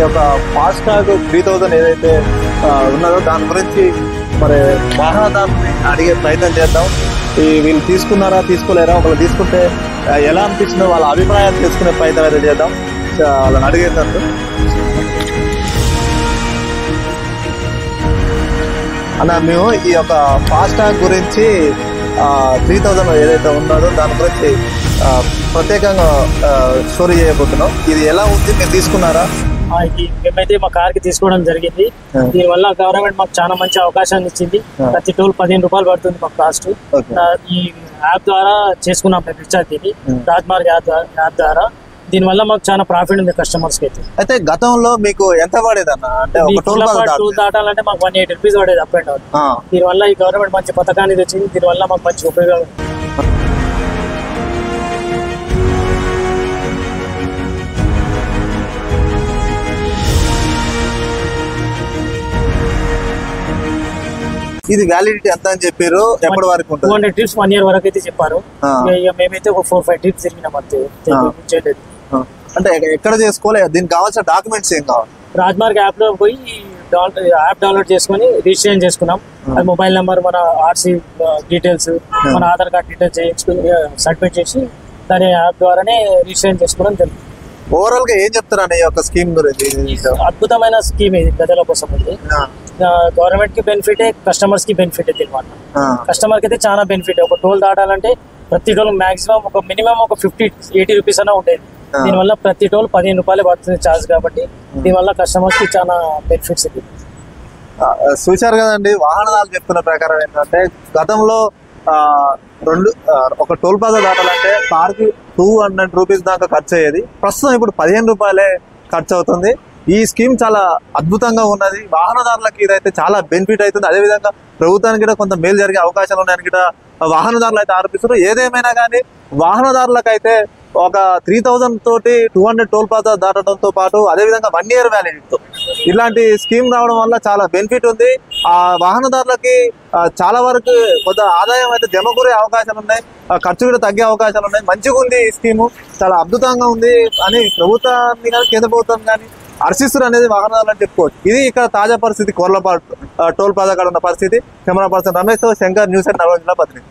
యొక్క ఫాస్టాగ్ 3000 ఏదైతే ఉన్నదో దాని గురించి మరి వాహనదారుని అడిగే ప్రయత్నం చేద్దాం. వీళ్ళు తీసుకున్నారా తీసుకోలేరా, ఒకళ్ళు తీసుకుంటే ఎలా అనిపించిందో వాళ్ళ అభిప్రాయాలు తెలుసుకునే ప్రయత్నం అయితే చేద్దాం. వాళ్ళని అడిగేటట్టు అన్న, మేము ఈ యొక్క ఫాస్టాగ్ గురించి 3000 ఏదైతే ఉన్నదో దాని గురించి ప్రత్యేకంగా స్టోరీ చేయబోతున్నాం. ఇది ఎలా ఉంది, మీరు తీసుకున్నారా? ఇది మేమైతే మా కార్ కి తీసుకోవడం జరిగింది. దీనివల్ల గవర్నమెంట్ మాకు చాలా మంచి అవకాశాన్ని ఇచ్చింది. ప్రతి టోల్ 15 రూపాయలు పడుతుంది మాకు కాస్ట్. ఈ యాప్ ద్వారా చేసుకున్నాం మేము రీఛార్జ్. ఇది రాజ్మార్గ్ యాప్ ద్వారా. దీనివల్ల మాకు చాలా ప్రాఫిట్ ఉంది కస్టమర్స్ కి. అయితే గతంలో మీకు ఎంత పడేది అన్న? అంటే టోల్ దాటాలంటే మాకు 180 రూపీస్ పడేది అప్ అండ్ డౌన్. దీనివల్ల ఈ గవర్నమెంట్ మంచి పథకాన్ని తెచ్చింది. దీనివల్ల మాకు మంచి ఉపయోగాలు. ఇది వ్యాలిడిటీ ఎంత అని చెప్పారు? ఎప్పటి వరకు ఉంటుంది? 200 ట్రిప్స్ 1 year వరకు అయితే చెప్పారు. మేమైతే ఒక 4-5 ట్రిప్స్ తిరిగినాం అంతే. అంటే ఎక్కడ చేసుకోవాలి? దీనికి కావాల్సిన డాక్యుమెంట్స్ ఏం కావాలి? రాజ్మార్గ్ యాప్ లో పోయి యాప్ డౌన్లోడ్ చేసుకుని రిజిస్ట్రేషన్ చేసుకున్నాం. అది మొబైల్ నెంబర్, మన ఆర్సీ డీటెయిల్స్, మన ఆధార్ కార్డ్ డీటెయిల్స్ చేయించుకుని సబ్మిట్ చేసి దాని యాప్ ద్వారానే రిజిస్ట్రేషన్ చేసుకోవడం జరిగింది. ఓవరాల్ గా ఏం చెప్తారు ఈ యొక్క స్కీమ్ గురించి? అద్భుతమైన స్కీమ్ ఇది ప్రజల కోసం ఉంది. గవర్నమెంట్ కి బెనిఫిట్, కస్టమర్స్ కి బెనిఫిట్ అనమాట. కస్టమర్ కి అయితే చాలా బెనిఫిట్. ఒక టోల్ దాటాలంటే ప్రతి టోల్ మాక్సిమం ఒక మినిమం ఒక 50-80 రూపీస్ అన్నా ఉండేది. దీనివల్ల ప్రతి టోల్ 15 రూపాయలు పడుతుంది ఛార్జ్. కాబట్టి దీనివల్ల కస్టమర్స్ కి చాలా బెనిఫిట్స్ ఇది. చూశారు కదండి, వాహనదారులు చెప్తున్న ప్రకారం ఏంటంటే గతంలో ఒక టోల్ ప్లాజా దాటాలంటే కార్కి 200 రూపీస్ దాకా ఖర్చు అయ్యేది. ప్రస్తుతం ఇప్పుడు 15 రూపాయలే ఖర్చు అవుతుంది. ఈ స్కీమ్ చాలా అద్భుతంగా ఉన్నది. వాహనదారులకి ఇదైతే చాలా బెనిఫిట్ అవుతుంది. అదేవిధంగా ప్రభుత్వానికి కూడా కొంత మేలు జరిగే అవకాశాలు ఉన్నాయని కూడా వాహనదారులు అయితే ఆరోపిస్తున్నారు. ఏదేమైనా కానీ వాహనదారులకు అయితే ఒక 3000 తోటి 200 టోల్ ప్లాజా దాటడంతో పాటు అదేవిధంగా 1 year వ్యాలిడిటీతో ఇలాంటి స్కీమ్ రావడం వల్ల చాలా బెనిఫిట్ ఉంది. ఆ వాహనదారులకి చాలా వరకు కొంత ఆదాయం అయితే జమకూరే అవకాశాలు ఉన్నాయి, ఖర్చు కూడా తగ్గే అవకాశాలు ఉన్నాయి. మంచిగా ఉంది ఈ స్కీము, చాలా అద్భుతంగా ఉంది అని ప్రభుత్వాన్ని కానీ కేంద్ర ప్రభుత్వం కానీ హర్షిస్తున్నారు అనేది వాహనదారులు అని చెప్పుకోవచ్చు. ఇది ఇక్కడ తాజా పరిస్థితి, కొర్లపాటు టోల్ ప్లాజా కాడ ఉన్న పరిస్థితి. కెమెరా పర్సన్ రమేష్ తో శంకర్, న్యూస్ 8 నల్గొండ జిల్లా ప్రతినిధి.